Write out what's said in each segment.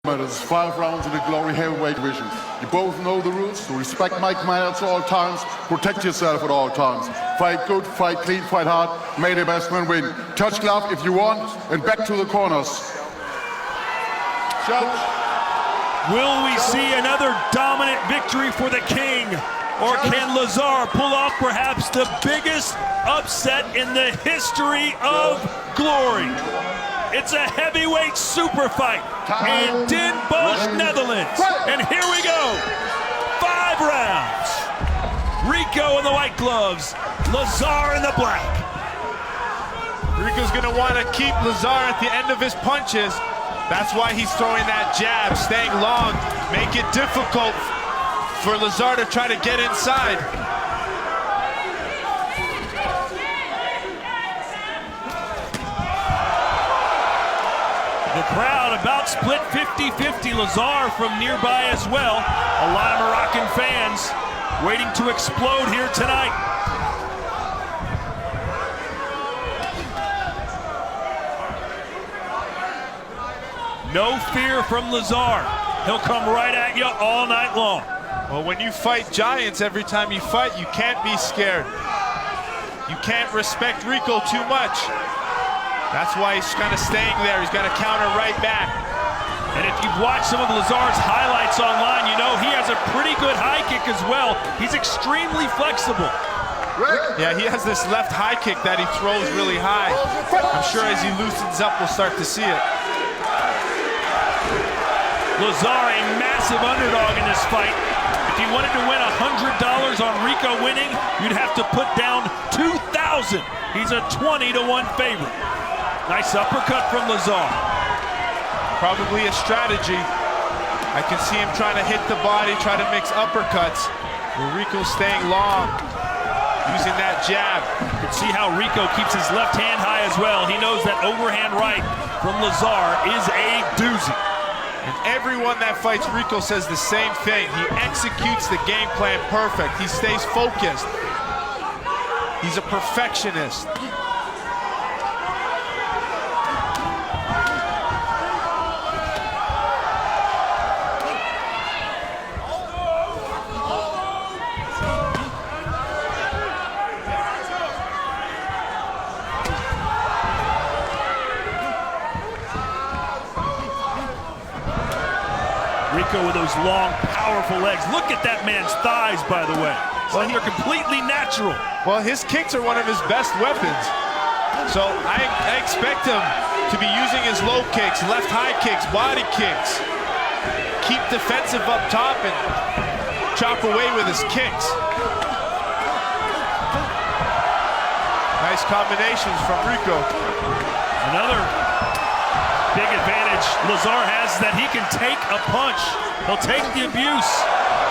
There's 5 rounds in the glory heavyweight division. You both know the rules, so respect Mike Myers at all times, protect yourself at all times. Fight good, fight clean, fight hard, may the best man win. Touch glove if you want, and back to the corners. Judge. Will we see another dominant victory for the King? Or can Lezar pull off perhaps the biggest upset in the history of glory? It's a heavyweight super fight in Den Bosch, Netherlands. And here we go. 5 rounds. Rico in the white gloves, Lezar in the black. Rico's gonna want to keep Lezar at the end of his punches. That's why he's throwing that jab, staying long, make it difficult for Lezar to try to get inside. The crowd about split 50-50. Lezar from nearby as well. A lot of Moroccan fans waiting to explode here tonight. No fear from Lezar. He'll come right at you all night long. Well, when you fight giants, every time you fight, you can't be scared. You can't respect Rico too much. That's why he's kind of staying there. He's got to counter right back. And if you've watched some of Lezar's highlights online, you know he has a pretty good high kick as well. He's extremely flexible. Yeah, he has this left high kick that he throws really high. I'm sure as he loosens up, we'll start to see it. Lezar, a massive underdog in this fight. If you wanted to win $100 on Rico winning, you'd have to put down $2,000. He's a 20-to-1 favorite. Nice uppercut from Lezar. Probably a strategy. I can see him trying to hit the body, try to mix uppercuts. Where Rico's staying long, using that jab. You can see how Rico keeps his left hand high as well. He knows that overhand right from Lezar is a doozy. And everyone that fights Rico says the same thing. He executes the game plan perfect. He stays focused. He's a perfectionist. Rico with those long, powerful legs. Look at that man's thighs, by the way. Well, they're completely natural. Well, his kicks are one of his best weapons. So I expect him to be using his low kicks, left high kicks, body kicks. Keep defensive up top and chop away with his kicks. Nice combinations from Rico. Another big advantage Lezar has that he can take a punch. He'll take the abuse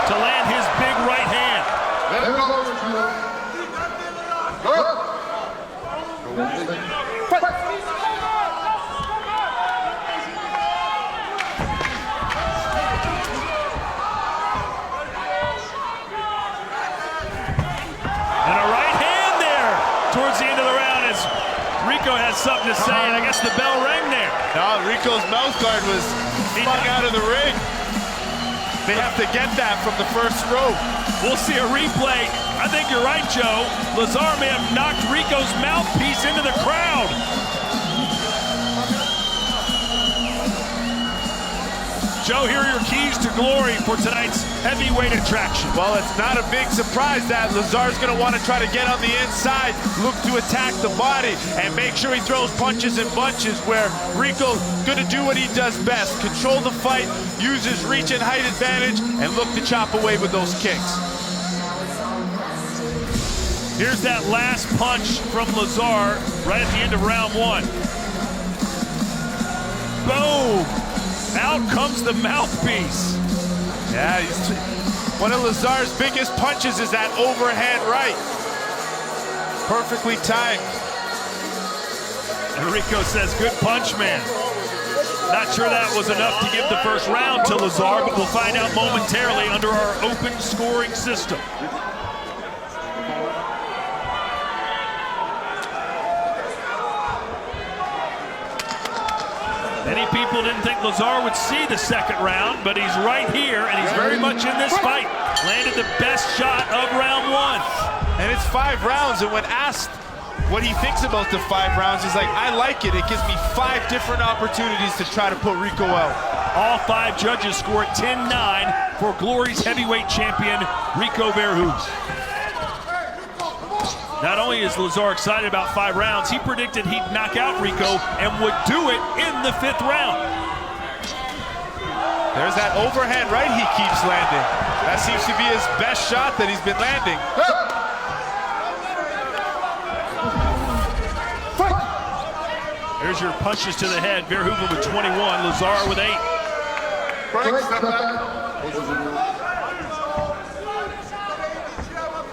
to land his big right hand. And a right hand there towards the end of the round as Rico has something to say, and I guess the bell rang there. No, Rico's mouth guard was flung out of the ring. They have to get that from the first row. We'll see a replay. I think you're right, Joe. Lezar may have knocked Rico's mouthpiece into the crowd. Joe, here are your keys to glory for tonight's heavyweight attraction. Well, it's not a big surprise that Lezar's going to want to try to get on the inside, look to attack the body, and make sure he throws punches in bunches where Rico's going to do what he does best, control the fight, use his reach and height advantage, and look to chop away with those kicks. Here's that last punch from Lezar right at the end of round 1. Boom! Out comes the mouthpiece. Yeah, one of Lezar's biggest punches is that overhand right. Perfectly timed. And Rico says, good punch, man. Not sure that was enough to give the first round to Lezar, but we'll find out momentarily under our open scoring system. Many people didn't think Lezar would see the second round, but he's right here, and he's very much in this fight. Landed the best shot of round one. And it's 5 rounds, and when asked what he thinks about the 5 rounds, he's like, I like it. It gives me 5 different opportunities to try to put Rico out. All 5 judges scored 10-9 for Glory's heavyweight champion, Rico Verhoڤn. Not only is Lezar excited about 5 rounds, he predicted he'd knock out Rico and would do it in the 5th round. There's that overhand right he keeps landing. That seems to be his best shot that he's been landing. There's your punches to the head. Verhoڤn with 21, Lezar with 8. Step back.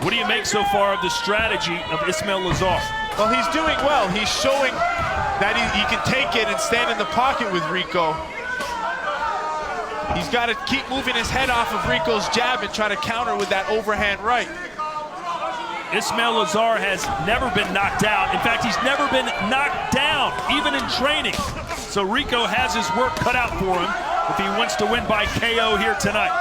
What do you make so far of the strategy of Ismail Lezar? Well, he's doing well. He's showing that he can take it and stand in the pocket with Rico. He's got to keep moving his head off of Rico's jab and try to counter with that overhand right. Ismail Lezar has never been knocked out. In fact, he's never been knocked down, even in training. So Rico has his work cut out for him if he wants to win by KO here tonight.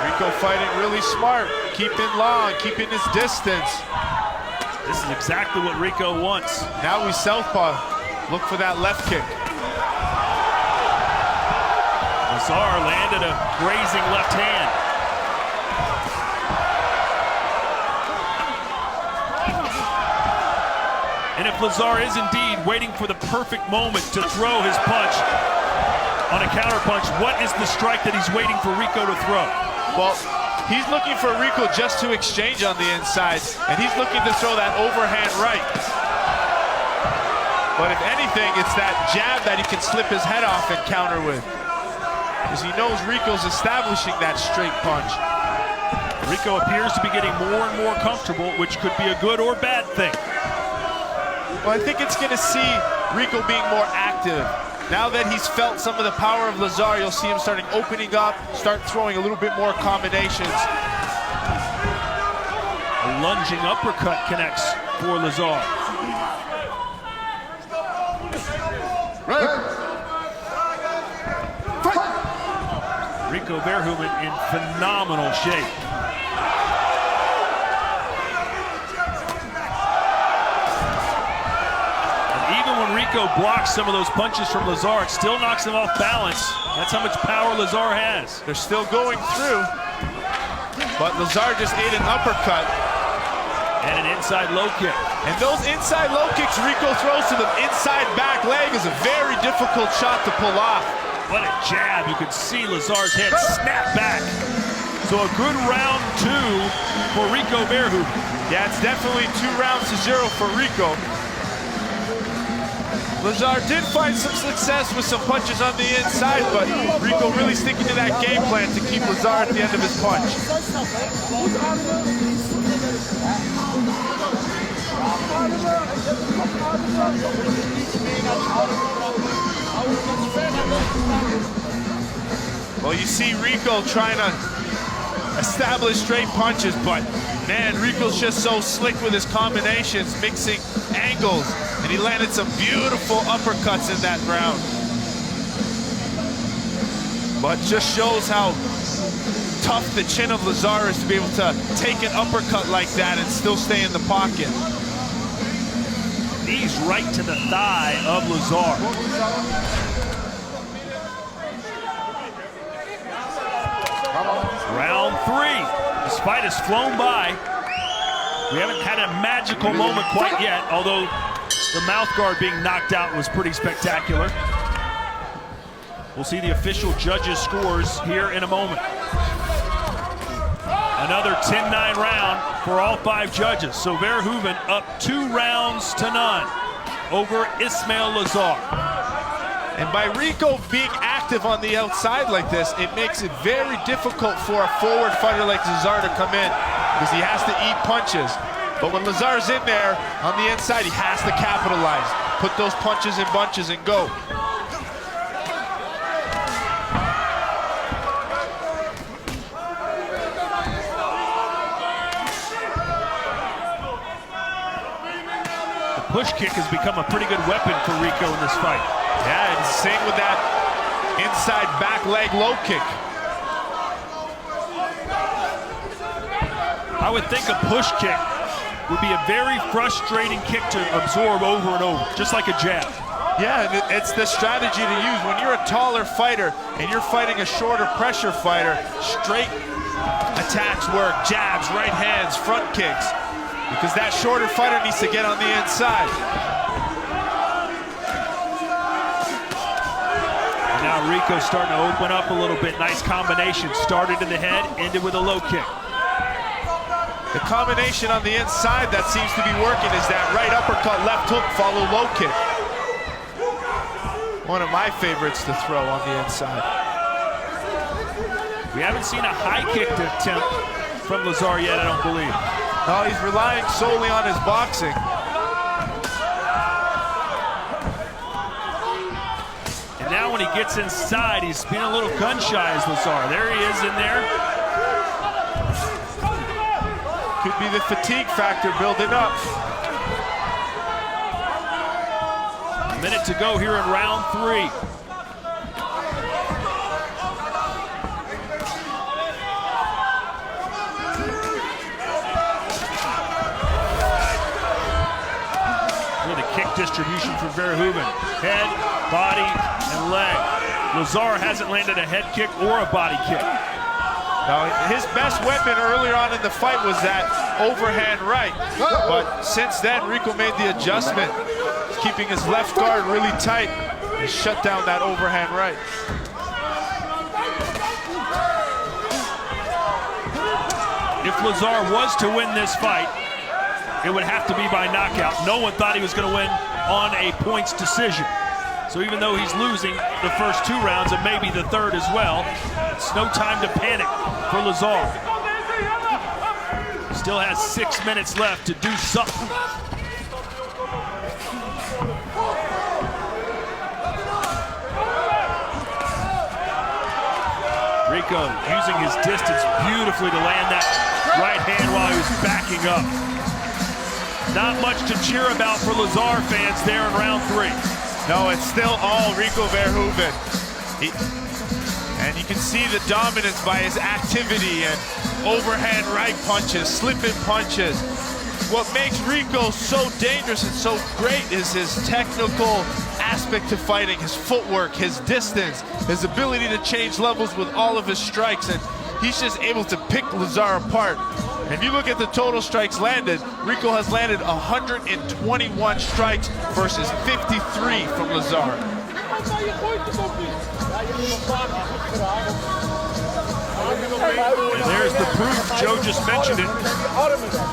Rico fighting really smart, keeping long, keeping his distance. This is exactly what Rico wants. Now we southpaw. Look for that left kick. Lezar landed a grazing left hand. And if Lezar is indeed waiting for the perfect moment to throw his punch on a counter punch, what is the strike that he's waiting for Rico to throw? Well, he's looking for Rico just to exchange on the inside, and he's looking to throw that overhand right. But if anything, it's that jab that he can slip his head off and counter with, because he knows Rico's establishing that straight punch. Rico appears to be getting more and more comfortable, which could be a good or bad thing. Well, I think it's going to see Rico being more active. Now that he's felt some of the power of Lezar, you'll see him starting opening up, start throwing a little bit more combinations. A lunging uppercut connects for Lezar. Rico Verhoڤn in phenomenal shape. Rico blocks some of those punches from Lezar. It still knocks him off balance. That's how much power Lezar has. They're still going through, but Lezar just ate an uppercut. And an inside low kick. And those inside low kicks Rico throws to the inside back leg is a very difficult shot to pull off. What a jab. You could see Lezar's head snap back. So a good round 2 for Rico Verhoڤn. Yeah, it's definitely 2-0 for Rico. Lezar did find some success with some punches on the inside, but Rico really sticking to that game plan to keep Lezar at the end of his punch. Well, you see Rico trying to establish straight punches, but man, Rico's just so slick with his combinations, mixing angles, and he landed some beautiful uppercuts in that round. But just shows how tough the chin of Lezar is to be able to take an uppercut like that and still stay in the pocket. Knees right to the thigh of Lezar. Round 3. This fight has flown by. We haven't had a magical moment quite yet, although the mouth guard being knocked out was pretty spectacular. We'll see the official judges' scores here in a moment. Another 10-9 round for all 5 judges. So Verhoڤn up 2-0 over Ismail Lezar. And by Rico being active on the outside like this, it makes it very difficult for a forward fighter like Lezar to come in, because he has to eat punches. But when Lezar's in there on the inside, he has to capitalize. Put those punches in bunches and go. push kick has become a pretty good weapon for Rico in this fight. Yeah, and same with that inside back leg low kick. I would think a push kick would be a very frustrating kick to absorb over and over, just like a jab. Yeah, it's the strategy to use. When you're a taller fighter and you're fighting a shorter pressure fighter, straight attacks work, jabs, right hands, front kicks, because that shorter fighter needs to get on the inside. And now Rico's starting to open up a little bit. Nice combination. Started in the head, ended with a low kick. The combination on the inside that seems to be working is that right uppercut, left hook, follow low kick. One of my favorites to throw on the inside. We haven't seen a high kick attempt from Lezar yet, I don't believe. No, he's relying solely on his boxing. And now when he gets inside, he's being a little gun shy as Lezar. There he is in there. Could be the fatigue factor building up. A minute to go here in round 3. With a kick distribution for Verhoeven. Head, body, and leg. Lezar hasn't landed a head kick or a body kick. Now, his best weapon earlier on in the fight was that overhand right. But since then, Rico made the adjustment, keeping his left guard really tight and shut down that overhand right. If Lezar was to win this fight, it would have to be by knockout. No one thought he was going to win on a points decision. So even though he's losing the first 2 rounds and maybe the third as well, it's no time to panic for Lezar. Still has 6 minutes left to do something. Rico using his distance beautifully to land that right hand while he was backing up. Not much to cheer about for Lezar fans there in round 3. No, it's still all Rico Verhoeven. And you can see the dominance by his activity and overhand right punches, slipping punches. What makes Rico so dangerous and so great is his technical aspect to fighting, his footwork, his distance, his ability to change levels with all of his strikes, and he's just able to pick Lezar apart. And if you look at the total strikes landed, Rico has landed 121 strikes versus 53 from Lezar. And there's the proof, Joe just mentioned it.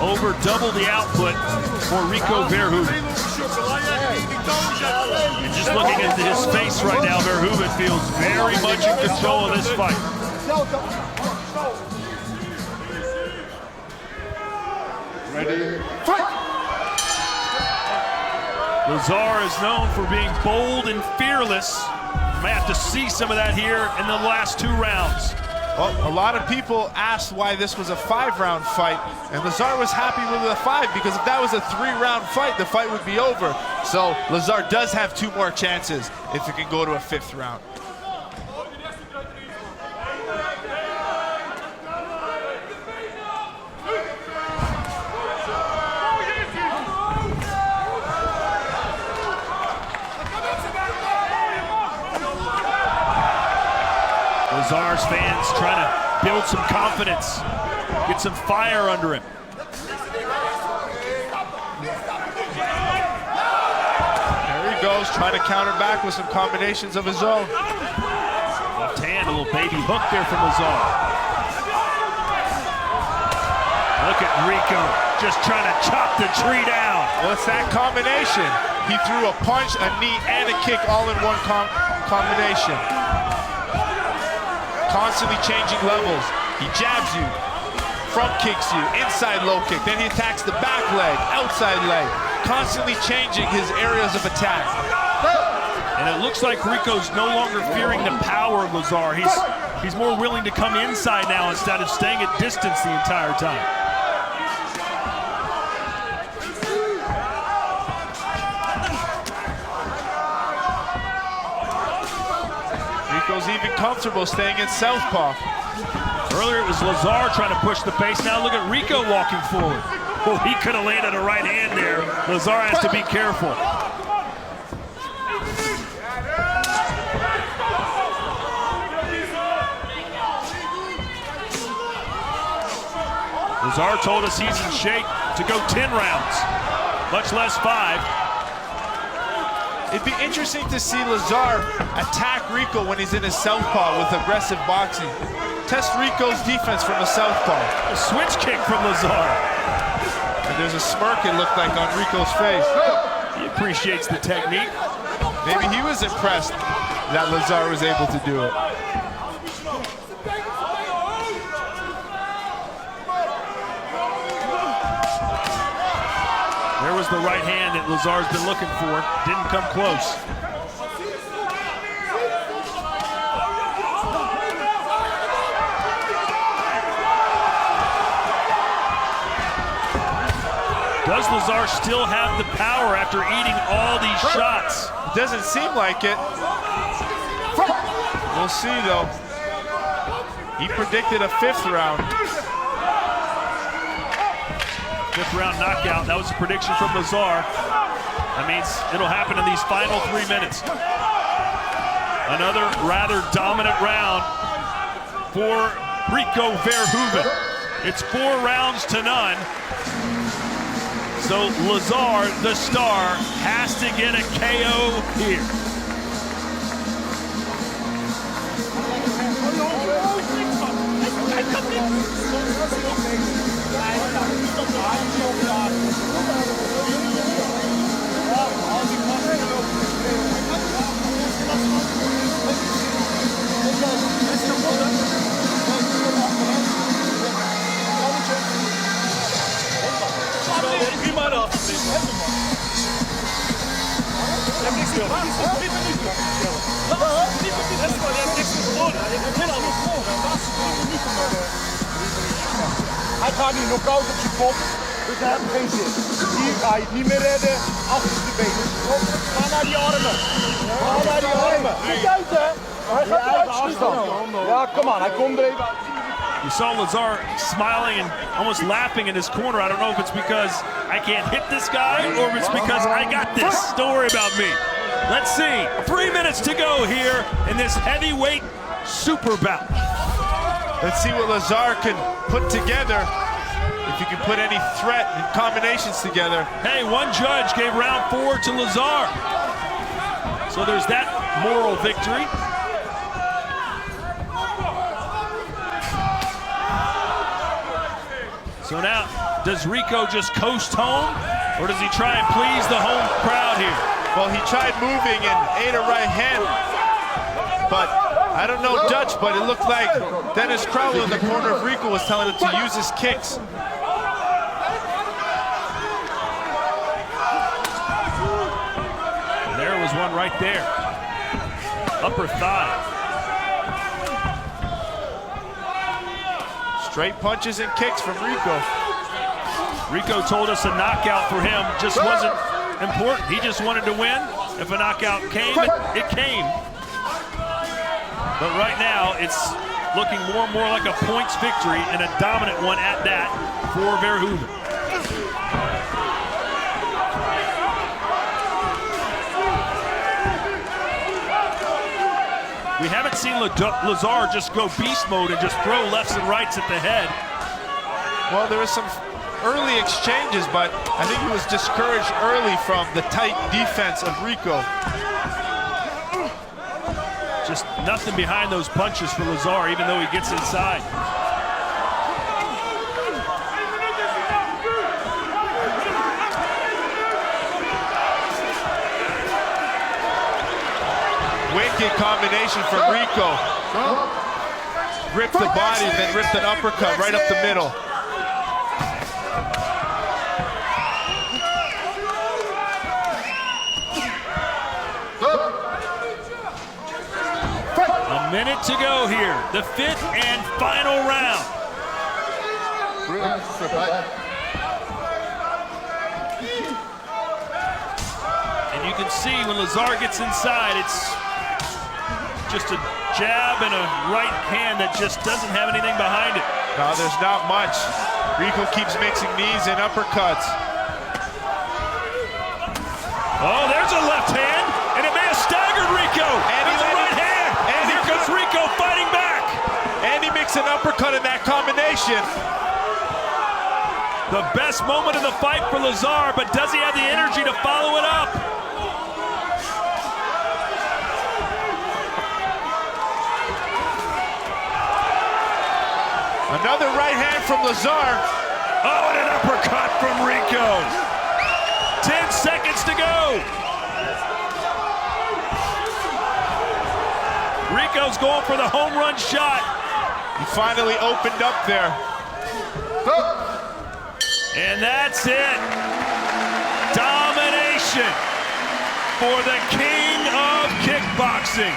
Over double the output for Rico Verhoeven. And just looking at his face right now, Verhoeven feels very much in control of this fight. Ready, fight! Lezar is known for being bold and fearless. May have to see some of that here in the last 2 rounds. Well, a lot of people asked why this was a 5-round fight, and Lezar was happy with the 5 because if that was a 3-round fight, the fight would be over. So Lezar does have 2 more chances if it can go to a 5th round. Lezar's fans trying to build some confidence, get some fire under him. There he goes, trying to counter back with some combinations of his own. Left hand, a little baby hook there from Lezar. Look at Rico just trying to chop the tree down. Well, it's that combination. He threw a punch, a knee, and a kick all in one combination. Constantly changing levels. He jabs you, front kicks you, inside low kick. Then he attacks the back leg, outside leg. Constantly changing his areas of attack. And it looks like Rico's no longer fearing the power of Lezar. He's more willing to come inside now instead of staying at distance the entire time. Rico's even comfortable staying in southpaw. Earlier it was Lezar trying to push the pace. Now look at Rico walking forward. Oh, he could have landed a right hand there. Lezar has to be careful. Lezar told us he's in shape to go 10 rounds, much less 5. It'd be interesting to see Lezar attack Rico when he's in his southpaw with aggressive boxing. Test Rico's defense from a southpaw. A switch kick from Lezar. And there's a smirk, it looked like, on Rico's face. He appreciates the technique. Maybe he was impressed that Lezar was able to do it. There was the right hand that Lezar's been looking for. Didn't come close. Does Lezar still have the power after eating all these shots? It doesn't seem like it. We'll see, though. He predicted a 5th round. 5th round knockout. That was a prediction from Lezar. That means it'll happen in these final 3 minutes. Another rather dominant round for Rico Verhoeven. It's 4 rounds to none. So Lezar, the star, has to get a KO here. Hij gaat nu knock-out op zijn kop, dus hij heeft geen zin. Hier ga je het niet meer redden, achterste benen. Ga naar die armen. Ga naar die armen. Kijk uit, hè. Hij gaat uit afstand. Ja, kom aan, hij komt er even uit. You saw Lezar smiling and almost laughing in his corner. I don't know if it's because I can't hit this guy or if it's because I got this. Don't worry about me. Let's see. 3 minutes to go here in this heavyweight super bout. Let's see what Lezar can put together. If you can put any threat and combinations together. Hey, one judge gave round 4 to Lezar. So there's that moral victory. So now, does Rico just coast home, or does he try and please the home crowd here? Well, he tried moving and ate a right hand, but I don't know Dutch, but it looked like Dennis Crowell in the corner of Rico was telling him to use his kicks. And there was one right there. Upper thigh. Straight punches and kicks from Rico. Rico told us a knockout for him just wasn't important. He just wanted to win. If a knockout came, it came. But right now, it's looking more and more like a points victory, and a dominant one at that for Verhoeven. We haven't seen Lezar just go beast mode and just throw lefts and rights at the head. Well, there was some early exchanges, but I think he was discouraged early from the tight defense of Rico. Just nothing behind those punches for Lezar, even though he gets inside. Wicked combination from Rico. Ripped the body, then ripped an uppercut right up the middle. A minute to go here, the 5th and final round. And you can see when Lezar gets inside, it's just a jab and a right hand that just doesn't have anything behind it. No, there's not much. Rico keeps mixing knees and uppercuts. Oh, there's a left hand, and it may have staggered Rico. And there's a right hand, and here comes Rico fighting back. And he makes an uppercut in that combination. The best moment of the fight for Lezar, but does he have the energy to follow it up? Another right hand from Lezar. Oh, and an uppercut from Rico. 10 seconds to go. Rico's going for the home run shot. He finally opened up there. And that's it. Domination for the king of kickboxing,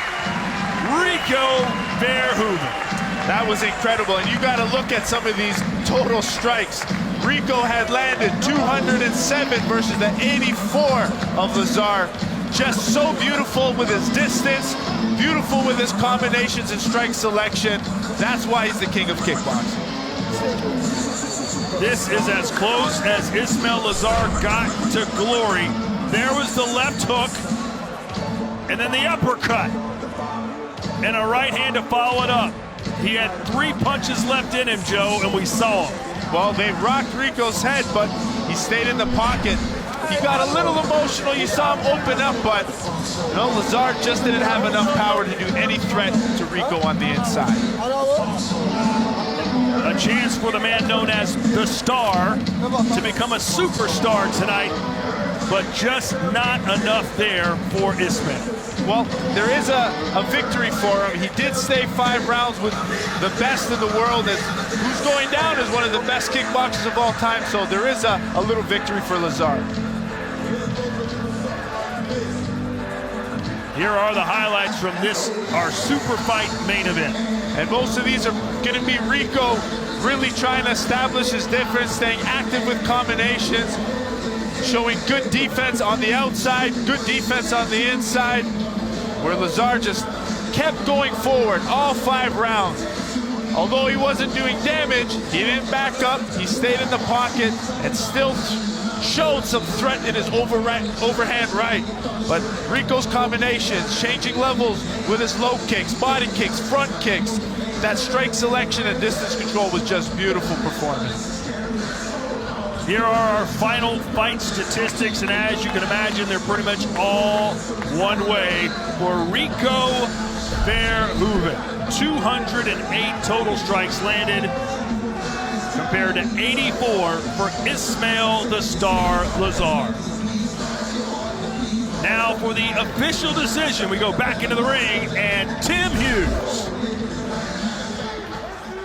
Rico Verhoeven. That was incredible, and you got to look at some of these total strikes. Rico had landed 207 versus the 84 of Lezar. Just so beautiful with his distance, beautiful with his combinations and strike selection. That's why he's the king of kickboxing. This is as close as Ismail Lezar got to glory. There was the left hook, and then the uppercut, and a right hand to follow it up. He had 3 punches left in him, Joe, and we saw him. Well, they rocked Rico's head, but he stayed in the pocket. He got a little emotional. You saw him open up, but no, Lezar just didn't have enough power to do any threat to Rico on the inside. A chance for the man known as the Star to become a superstar tonight, but just not enough there for Ismail. Well, there is a victory for him. He did stay 5 rounds with the best in the world, and who's going down as one of the best kickboxers of all time, so there is a little victory for Lezar. Here are the highlights from this, our super fight main event. And most of these are going to be Rico really trying to establish his difference, staying active with combinations, showing good defense on the outside, good defense on the inside, where Lezar just kept going forward all 5 rounds. Although he wasn't doing damage, he didn't back up, he stayed in the pocket and still showed some threat in his overhand right. But Rico's combinations, changing levels with his low kicks, body kicks, front kicks, that strike selection and distance control was just beautiful performance. Here are our final fight statistics, and as you can imagine, they're pretty much all one way for Rico Verhoeven. 208 total strikes landed compared to 84 for Ismail the Star Lezar. Now for the official decision, we go back into the ring, and Tim Hughes.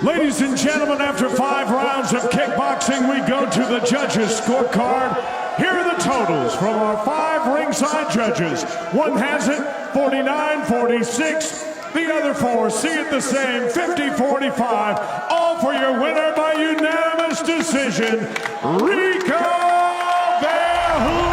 Ladies and gentlemen, after 5 rounds of kickboxing, we go to the judges' scorecard. Here are the totals from our 5 ringside judges. One has it 49-46. The other 4 see it the same, 50-45. All for your winner by unanimous decision, Rico Verhoeven.